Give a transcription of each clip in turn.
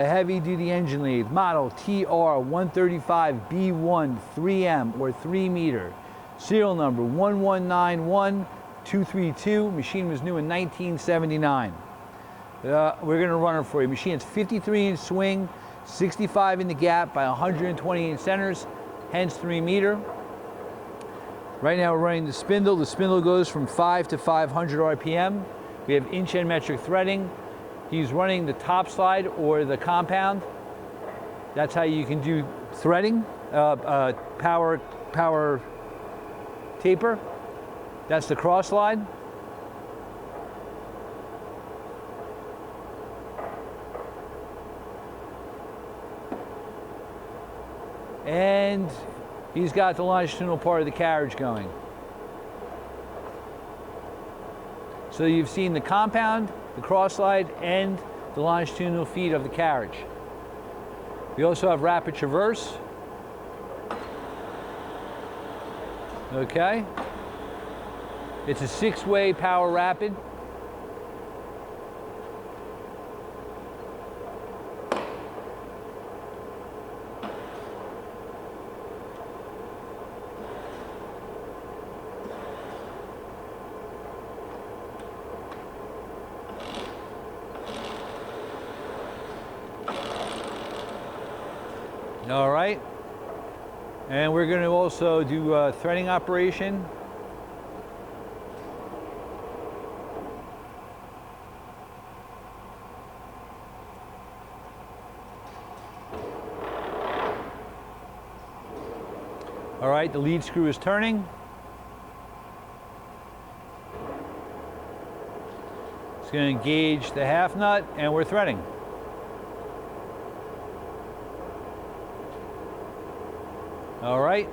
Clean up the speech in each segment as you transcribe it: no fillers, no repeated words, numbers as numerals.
A heavy-duty engine lathe, model TR135B1 3M or 3 meter. Serial number 1191232. Machine was new in 1979. We're going to run it for you. Machine is 53-inch swing, 65 in the gap by 120 in centers, hence 3 meter. Right now we're running the spindle. The spindle goes from 5 to 500 RPM. We have inch and metric threading. He's running the top slide or the compound. That's how you can do threading, power taper. That's the cross slide. And he's got the longitudinal part of the carriage going. So you've seen the compound, the cross slide, and the longitudinal feet of the carriage. We also have rapid traverse. Okay. It's a 6-way power rapid. All right, and we're going to also do a threading operation. All right, the lead screw is turning. It's going to engage the half nut, and we're threading. All right.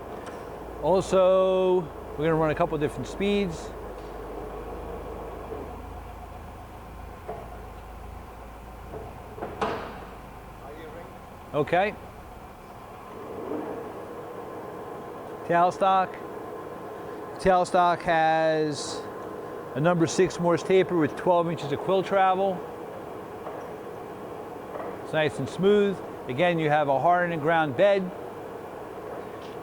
Also, we're going to run a couple different speeds. Okay. Tailstock. Tailstock has a number 6 Morse taper with 12 inches of quill travel. It's nice and smooth. Again, you have a hardened and ground bed.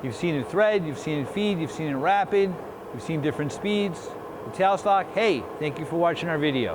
You've seen it thread, you've seen it feed, you've seen it rapid, you've seen different speeds. The tailstock, hey, thank you for watching our video.